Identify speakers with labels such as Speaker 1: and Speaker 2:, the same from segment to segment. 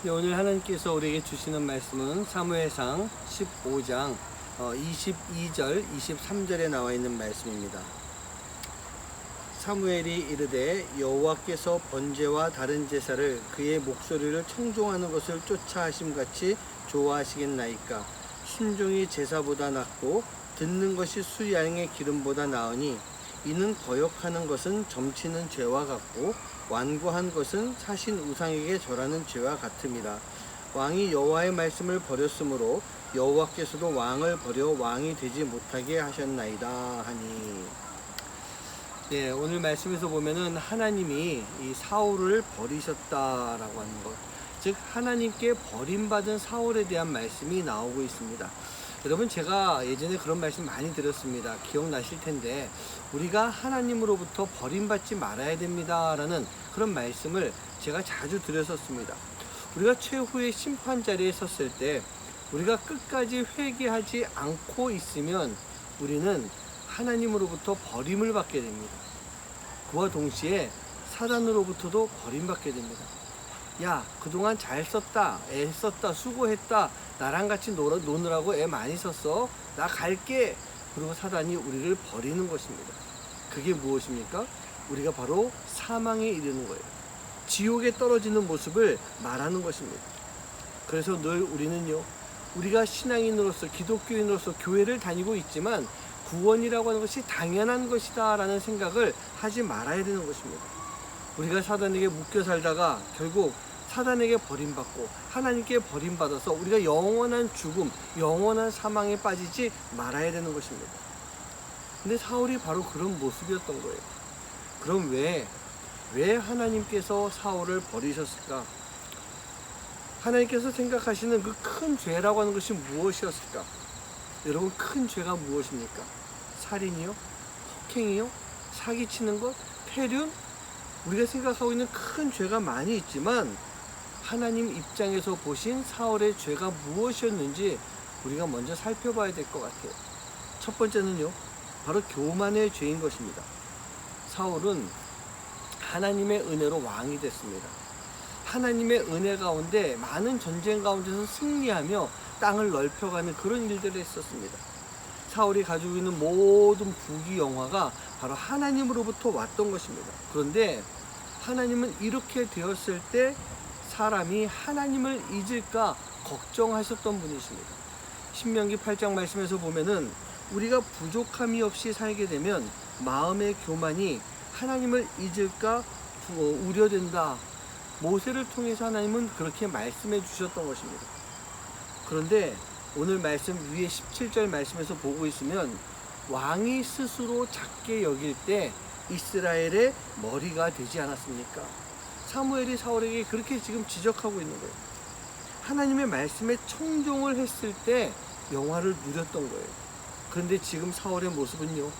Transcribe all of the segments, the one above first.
Speaker 1: 네, 오늘 하나님께서 우리에게 주시는 말씀은 사무엘상 15장 22절, 23절에 나와 있는 말씀입니다. 사무엘이 이르되 여호와께서 번제와 다른 제사를 그의 목소리를 청종하는 것을 쫓아 하심같이 좋아하시겠나이까. 순종이 제사보다 낫고 듣는 것이 수양의 기름보다 나으니 이는 거역하는 것은 점치는 죄와 같고 완고한 것은 사신 우상에게 절하는 죄와 같음이라. 왕이 여호와의 말씀을 버렸으므로 여호와께서도 왕을 버려 왕이 되지 못하게 하셨나이다 하니. 네, 오늘 말씀에서 보면은 하나님이 이 사울을 버리셨다라고 하는 것, 즉 하나님께 버림받은 사울에 대한 말씀이 나오고 있습니다. 여러분, 제가 예전에 그런 말씀 많이 드렸습니다. 기억나실 텐데, 우리가 하나님으로부터 버림받지 말아야 됩니다 라는 그런 말씀을 제가 자주 드렸었습니다. 우리가 최후의 심판 자리에 섰을 때 우리가 끝까지 회개하지 않고 있으면 우리는 하나님으로부터 버림을 받게 됩니다. 그와 동시에 사단으로부터도 버림받게 됩니다. 야, 그동안 잘 썼다, 애썼다, 수고했다, 나랑 같이 노느라고 애 많이 썼어, 나 갈게. 그리고 사단이 우리를 버리는 것입니다. 그게 무엇입니까? 우리가 바로 사망에 이르는 거예요. 지옥에 떨어지는 모습을 말하는 것입니다. 그래서 늘 우리는요, 우리가 신앙인으로서, 기독교인으로서 교회를 다니고 있지만 구원이라고 하는 것이 당연한 것이다 라는 생각을 하지 말아야 되는 것입니다. 우리가 사단에게 묶여 살다가 결국 사단에게 버림받고 하나님께 버림받아서 우리가 영원한 죽음, 영원한 사망에 빠지지 말아야 되는 것입니다. 근데 사울이 바로 그런 모습이었던 거예요. 그럼 왜 하나님께서 사울을 버리셨을까? 하나님께서 생각하시는 그 큰 죄라고 하는 것이 무엇이었을까? 여러분, 큰 죄가 무엇입니까? 살인이요? 폭행이요? 사기치는 것? 폐륜? 우리가 생각하고 있는 큰 죄가 많이 있지만 하나님 입장에서 보신 사울의 죄가 무엇이었는지 우리가 먼저 살펴봐야 될 것 같아요. 첫 번째는요, 바로 교만의 죄인 것입니다. 사울은 하나님의 은혜로 왕이 됐습니다. 하나님의 은혜 가운데 많은 전쟁 가운데서 승리하며 땅을 넓혀가는 그런 일들을 했었습니다. 사울이 가지고 있는 모든 부귀 영화가 바로 하나님으로부터 왔던 것입니다. 그런데 하나님은 이렇게 되었을 때 사람이 하나님을 잊을까 걱정하셨던 분이십니다. 신명기 8장 말씀에서 보면은 우리가 부족함이 없이 살게 되면 마음의 교만이 하나님을 잊을까 우려된다. 모세를 통해서 하나님은 그렇게 말씀해 주셨던 것입니다. 그런데 오늘 말씀 위에 17절 말씀에서 보고 있으면 왕이 스스로 작게 여길 때 이스라엘의 머리가 되지 않았습니까? 사무엘이 사울에게 그렇게 지금 지적하고 있는 거예요. 하나님의 말씀에 청종을 했을 때 영화를 누렸던 거예요. 그런데 지금 사울의 모습은요,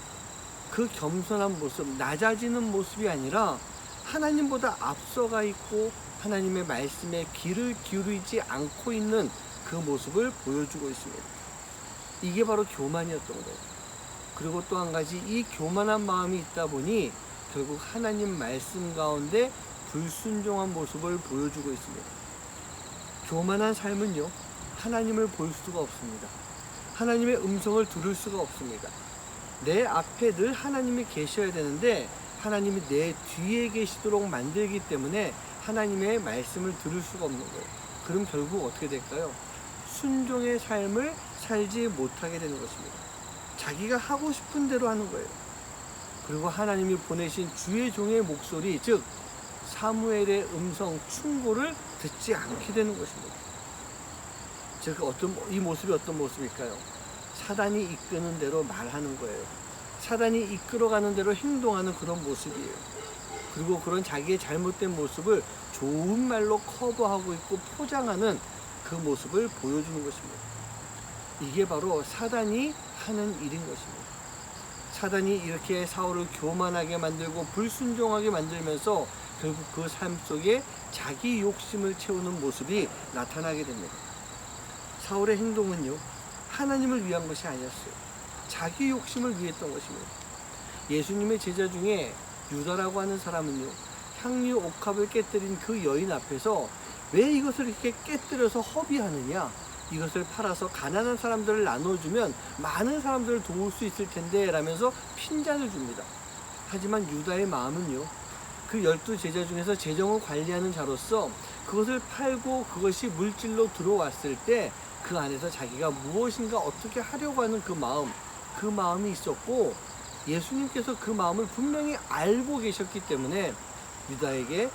Speaker 1: 그 겸손한 모습, 낮아지는 모습이 아니라 하나님보다 앞서가 있고 하나님의 말씀에 귀를 기울이지 않고 있는 그 모습을 보여주고 있습니다. 이게 바로 교만이었던 거예요. 그리고 또 한 가지, 이 교만한 마음이 있다 보니 결국 하나님 말씀 가운데 불순종한 모습을 보여주고 있습니다. 교만한 삶은요, 하나님을 볼 수가 없습니다. 하나님의 음성을 들을 수가 없습니다. 내 앞에 늘 하나님이 계셔야 되는데 하나님이 내 뒤에 계시도록 만들기 때문에 하나님의 말씀을 들을 수가 없는 거예요. 그럼 결국 어떻게 될까요? 순종의 삶을 살지 못하게 되는 것입니다. 자기가 하고 싶은 대로 하는 거예요. 그리고 하나님이 보내신 주의 종의 목소리, 즉 사무엘의 음성 충고를 듣지 않게 되는 것입니다. 즉 이 모습이 어떤 모습일까요? 사단이 이끄는 대로 말하는 거예요. 사단이 이끌어가는 대로 행동하는 그런 모습이에요. 그리고 그런 자기의 잘못된 모습을 좋은 말로 커버하고 있고 포장하는 그 모습을 보여주는 것입니다. 이게 바로 사단이 하는 일인 것입니다. 사단이 이렇게 사울을 교만하게 만들고 불순종하게 만들면서 결국 그 삶 속에 자기 욕심을 채우는 모습이 나타나게 됩니다. 사울의 행동은요, 하나님을 위한 것이 아니었어요. 자기 욕심을 위했던 것입니다. 예수님의 제자 중에 유다라고 하는 사람은요, 향유 옥합을 깨뜨린 그 여인 앞에서 왜 이것을 이렇게 깨뜨려서 허비하느냐? 이것을 팔아서 가난한 사람들을 나눠주면 많은 사람들을 도울 수 있을 텐데 라면서 핀잔을 줍니다. 하지만 유다의 마음은요, 그 12제자 중에서 재정을 관리하는 자로서 그것을 팔고 그것이 물질로 들어왔을 때 그 안에서 자기가 무엇인가 어떻게 하려고 하는 그 마음이 있었고, 예수님께서 그 마음을 분명히 알고 계셨기 때문에 유다에게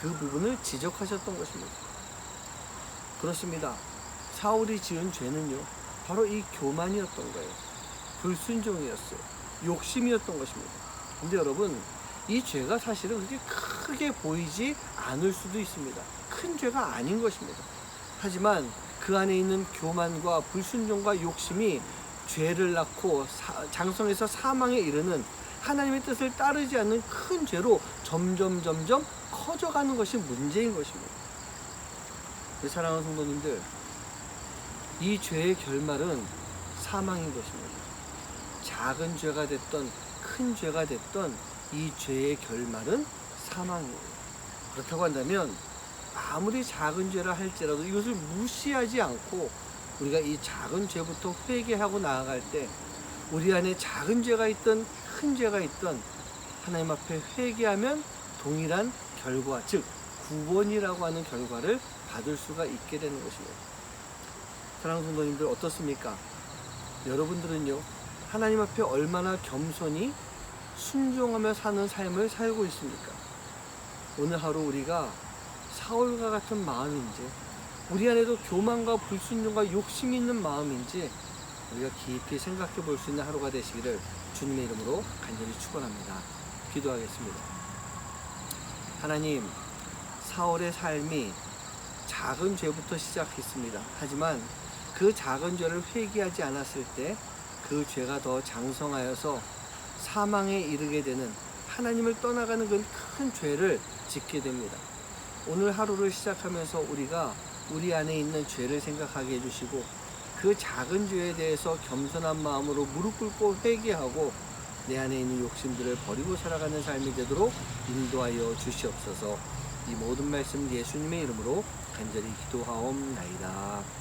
Speaker 1: 그 부분을 지적하셨던 것입니다. 그렇습니다. 사울이 지은 죄는요, 바로 이 교만이었던 거예요. 불순종이었어요. 욕심이었던 것입니다. 근데 여러분, 이 죄가 사실은 그렇게 크게 보이지 않을 수도 있습니다. 큰 죄가 아닌 것입니다. 하지만 그 안에 있는 교만과 불순종과 욕심이 죄를 낳고 장성에서 사망에 이르는 하나님의 뜻을 따르지 않는 큰 죄로 점점 커져가는 것이 문제인 것입니다. 사랑하는 성도님들, 이 죄의 결말은 사망인 것입니다. 작은 죄가 됐던 큰 죄가 됐던 이 죄의 결말은 사망이에요. 그렇다고 한다면 아무리 작은 죄라 할지라도 이것을 무시하지 않고 우리가 이 작은 죄부터 회개하고 나아갈 때 우리 안에 작은 죄가 있던 큰 죄가 있던 하나님 앞에 회개하면 동일한 결과, 즉 구원이라고 하는 결과를 받을 수가 있게 되는 것입니다. 사랑하는 성도님들, 어떻습니까? 여러분들은요, 하나님 앞에 얼마나 겸손히 순종하며 사는 삶을 살고 있습니까? 오늘 하루 우리가 사울과 같은 마음인지, 우리 안에도 교만과 불순종과 욕심이 있는 마음인지 우리가 깊이 생각해 볼 수 있는 하루가 되시기를 주님의 이름으로 간절히 축원합니다. 기도하겠습니다. 하나님, 사울의 삶이 작은 죄부터 시작했습니다. 하지만 그 작은 죄를 회개하지 않았을 때 그 죄가 더 장성하여서 사망에 이르게 되는, 하나님을 떠나가는 그 큰 죄를 짓게 됩니다. 오늘 하루를 시작하면서 우리가 우리 안에 있는 죄를 생각하게 해주시고 그 작은 죄에 대해서 겸손한 마음으로 무릎 꿇고 회개하고 내 안에 있는 욕심들을 버리고 살아가는 삶이 되도록 인도하여 주시옵소서. 이 모든 말씀 예수님의 이름으로 간절히 기도하옵나이다.